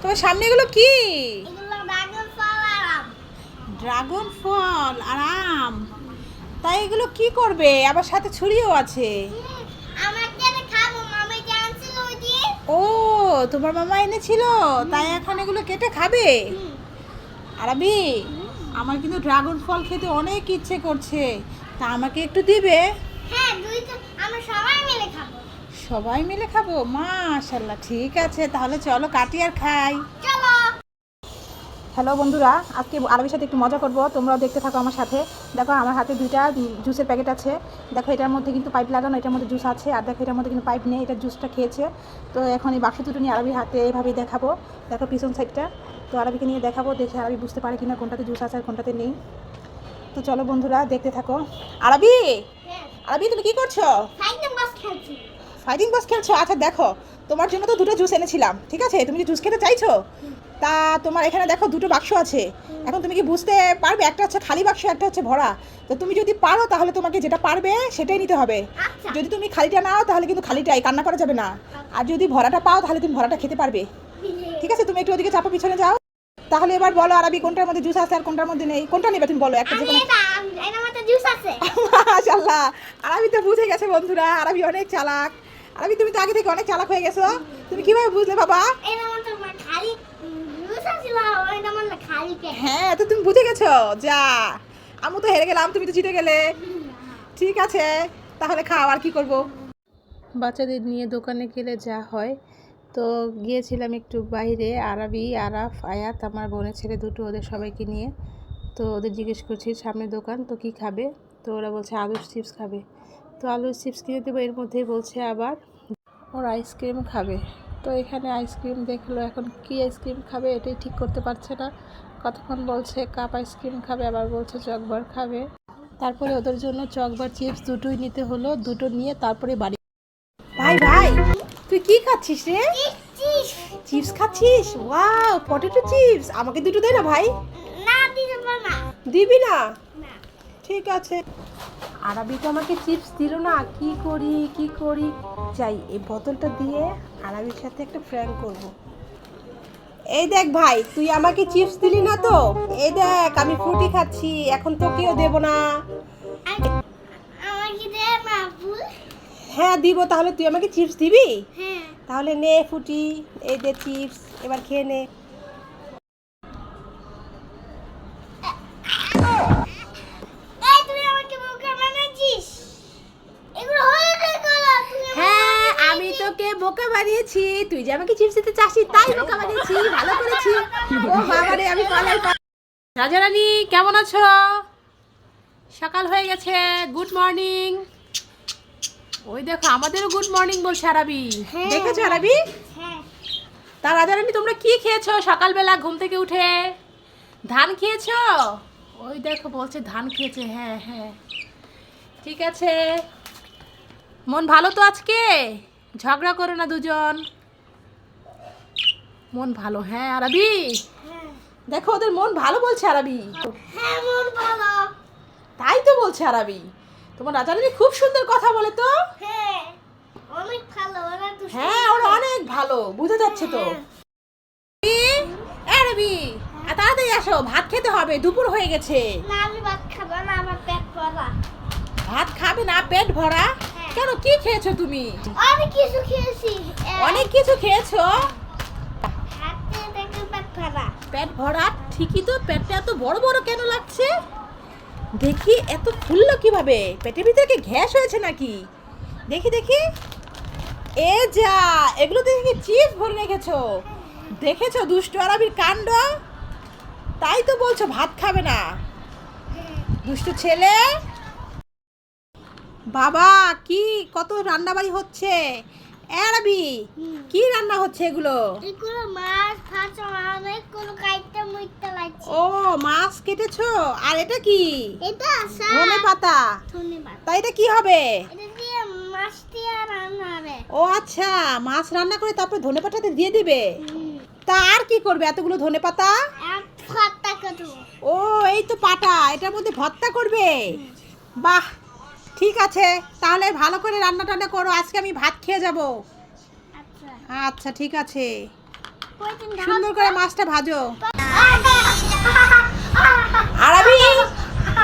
তোমার সামনে এগুলো কি? এগুলো ড্রাগন ফল আর আম। ড্রাগন ফল আর আম। তাই এগুলো কি করবে? আবার সাথে ছুরিও আছে। আমার কেটে খাবো, মামা যে আনছিল ওই দিন। ও, তোমার মামা এনেছিল, তাই এখন এগুলো কেটে খাবে? আরাবি, আমার কিন্তু ড্রাগন ফল খেতে অনেক ইচ্ছে করছে, তা আমাকে একটু দিবে? হ্যাঁ, আমরা সবাই মিলে খাবো। সবাই মিলে খাবো? মাশাআল্লাহ, ঠিক আছে, তাহলে চলো কাটি আর খাই। চলো। হ্যালো বন্ধুরা, আজকে আরবির সাথে একটু মজা করব, তোমরাও দেখতে থাকো আমার সাথে। দেখো আমার হাতে দুইটা জুসের প্যাকেট আছে। দেখো এটার মধ্যে কিন্তু পাইপ লাগানো, এটার মধ্যে জুস আছে, আর দেখো এটার মধ্যে কিন্তু পাইপ নেই, এটা জুসটা খেয়েছে। তো এখন এই বাক্স দুটো নিয়ে আরবির হাতে এইভাবেই দেখাবো। দেখো পিছন সাইডটা, তো আরবিকে নিয়ে দেখাবো, দেখে আরবি বুঝতে পারে কিনা কোনটাতে জুস আছে আর কোনটাতে নেই। তো চলো বন্ধুরা দেখতে থাকো। আরবি, হ্যাঁ, আরবি তুমি কি করছো? ফাইটিং বস খেলছি। ফাইটিং বস খেলছো? আচ্ছা দেখো, তোমার জন্য তো দুটো জুস এনেছিলাম, ঠিক আছে? তুমি কি জুস খেতে চাইছো? তা তোমার এখানে দেখো দুটো বাক্স আছে। এখন তুমি কি বুঝতে পারবে? একটা হচ্ছে খালি বাক্স, একটা হচ্ছে ভরা। তো তুমি যদি পারো তাহলে তোমাকে যেটা পারবে সেটাই নিতে হবে। আচ্ছা। যদি তুমি খালিটা নাও তাহলে কিন্তু খালিটাই, কান্না করা যাবে না। আর যদি ভরাটা পাও তাহলে তুমি ভরাটা খেতে পারবে, ঠিক আছে? তুমি একটু ওদিকে চাপো, পিছনে যাও। তাহলে এবার বলো আরবি, কোনটার মধ্যে জুস আছে আর কোনটার মধ্যে নেই? কোনটা নেবে তুমি বলো, একটা যে কোনো। এটার মধ্যে জুস আছে। মাশাআল্লাহ, আরবি তো বুঝে গেছে বন্ধুরা, আরবি অনেক চালাক। আরবি তুমি তো আগে থেকে অনেক চালাক হয়ে গেছো। তুমি কিভাবে বুঝলে বাবা? এটার মধ্যে খালি জুস আছে, এটার মধ্যে খালি প্যাকেট। হ্যাঁ, তো তুমি বুঝে গেছো। যা, আমি তো হেরে গেলাম, তুমি তো জিতে গেলে। ঠিক আছে, তাহলে খাও, আর কি করব। বাচ্চাদের নিয়ে দোকানে গেলে যা হয়, তো গিয়েছিলাম একটু বাইরে, আরবি, আরাফ, আয়াত, আমার বোনের ছেলে দুটো, ওদের সবাইকে নিয়ে। তো ওদের জিজ্ঞেস করছি সামনে দোকান, তো কি খাবে? তো ওরা বলছে আলুর চিপস খাবে। তো আলুর চিপস কিনে দেবো, এর মধ্যেই বলছে আবার ওর আইসক্রিম খাবে। তো এখানে আইসক্রিম দেখলো, এখন কি আইসক্রিম খাবে এটাই ঠিক করতে পারছে না। কতক্ষণ বলছে কাপ আইসক্রিম খাবে, আবার বলছে চকবার খাবে। তারপরে ওদের জন্য চকবার চিপস দুটোই নিতে হলো, দুটো নিয়ে তারপরে বাড়ি। ভাই ভাই, তুই কি খাচ্ছিস রে? চিপস খাচ্ছিস? Wow, potato chips. আমাকে দুটো দে না ভাই। না, দিতে পারবো না। দিবি না? না। ঠিক আছে। আরবি তো আমাকে চিপস দিল না, কি করি কি করি। যাই, এই বোতলটা দিয়ে আরবির সাথে একটা প্র্যাঙ্ক করব। এই দেখ ভাই, তুই আমাকে চিপস দিলি না তো, এই দেখ আমি ফ্রুটি খাচ্ছি, এখন তোকেও দেব না। আমার কি দে না ফুল? হ্যাঁ দিব, তাহলে তুই আমাকে চিপস দিবি? হ্যাঁ। তাহলে নে ফুটি, এই দে চিপস, এবার খেয়ে নে। এই তুই আমাকে বোকা বানাচ্ছিস। এগুলো হলো এগুলো তুই হ্যাঁ, আমি তোকে বোকা বানিয়েছি, তুই যে আমাকে চিপস দিতে চাসি তাই বোকা বানিয়েছি, ভালো করেছি। ও বাবা রে, আমি পালাই। রাজারানী কেমন আছো? সকাল হয়ে গেছে, গুড মর্নিং। ওই দেখো আমাদেরও গুড মর্নিং বলছে আরবি। হ্যাঁ। দেখেছো আরবি? হ্যাঁ। তা রাজারানী তোমরা কি খেয়েছো সকালবেলা ঘুম থেকে উঠে? ধান খেয়েছো? ওই দেখো বলছে ধান খেয়েছে, হ্যাঁ হ্যাঁ, ঠিক আছে। মন ভালো তো আজকে? ঝগড়া করো না দুজন, মন ভালো। হ্যাঁ আরবি, হ্যাঁ। দেখো ওদের মন ভালো বলছে আরবি। হ্যাঁ, মন ভালো। তাই তো বলছে আরবি, তোমার রাজারানী খুব সুন্দর কথা বলে তো। হ্যাঁ, অনেক ভালো ওরা তো। হ্যাঁ, ওরা অনেক ভালো, বুঝা যাচ্ছে তো। আরবি, তাড়াতাড়ি আসো, ভাত খেতে হবে, দুপুর হয়ে গেছে। না, আমি ভাত খাবো না, আমার পেট ভরা। ভাত খাবে না? পেট ভরা? হ্যাঁ। কেন, কি খেয়েছো তুমি? অনেক কিছু খেয়েছি। অনেক কিছু খেয়েছো? হাতে দেখে পেট ভরা। পেট ভরা ঠিকই তো, পেটটা এত বড় বড় কেন লাগছে? দেখি এত ফুললো কিভাবে? পেটের ভিতরে কি গ্যাস হয়েছে নাকি? দেখি দেখি, এ যা, এগুলো দেখি চিপস ভরে রেখেছো। দেখেছো দুষ্টু আরবির কাণ্ড? তাই তো বলছো ভাত খাবে না, দুষ্টু ছেলে। বাবা, কি কত রান্নাবাড়ি হচ্ছে? আরবি, কি রান্না হচ্ছে এগুলো? এগুলো মাছ ফাছ অনেকগুলো কাইটটা মুইটটা লাগছে। ও, মাছ কেটেছো? আর এটা কি? এটা ধনে পাতা। ধন্যবাদ। তাই এটা কি হবে? এটা দিয়ে মাছ দিয়ে রান্না হবে। ও আচ্ছা, মাছ রান্না করে তারপর ধনে পাতাতে দিয়ে দিবে। তা আর কি করবে এতগুলো ধনে পাতা? এক ভর্তা করব। ও, এই তো পাতা, এটার মধ্যে ভর্তা করবে। বাহ, ঠিক আছে, তাহলে ভালো করে রান্না টান্না করো, আজকে আমি ভাত খেয়ে যাব। আচ্ছা। আচ্ছা ঠিক আছে। সুন্দর করে মাছটা ভাজো। আরবি,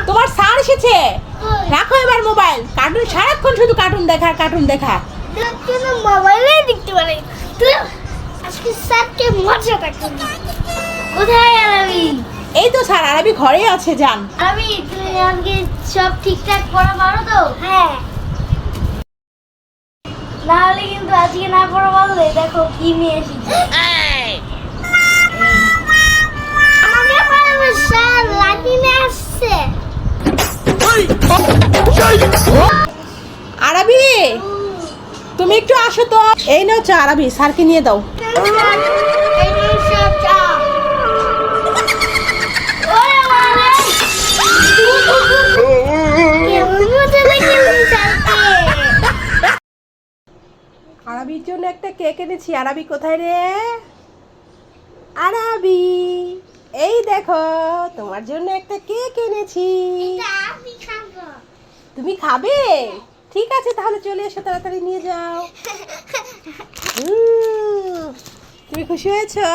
তোমার স্যার এসেছে, রাখো এবার মোবাইল। কার্টুন, সারাক্ষণ শুধু কার্টুন দেখা কার্টুন দেখা। মোবাইলে দেখতে পারে তুই। আজকে স্যারকে মজা দেখতে। কোথায় আরবি? এই তো স্যার, আরবি ঘরে আছে, যান। আরবি, তুমি আজকে সব ঠিকঠাক পড়া পারো তো? হ্যাঁ। না হলে কিন্তু আজকে না পড়া পারলে দেখো কি নিয়ে এসেছি। আমাকে পড়াবে স্যার, লাঠি নিয়ে আসছে। আরবি, তুমি একটু আসো তো। এই নাও চা, আরবি স্যারকে নিয়ে দাও। আরবির জন্য একটা কেক এনেছি। আরবি কোথায় রে? আরবি, এই দেখো, তোমার জন্য একটা কেক এনেছি। তুমি খাবে? ঠিক আছে, তাহলে চলে এসো, তাড়াতাড়ি নিয়ে যাও। তুমি খুশি হয়েছো?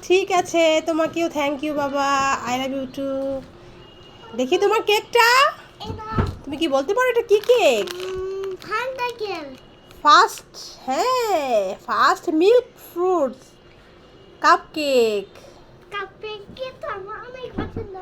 ঠিক আছে, তোমাকেও থ্যাংক ইউ বাবা। I love you too. দেখি তোমার কেকটা। তুমি কি বলতে পারো এটা কি কেক? ফার্স্ট, হ্যাঁ, first milk fruits cupcake. কাপে কি তো আমার অনেক পছন্দ।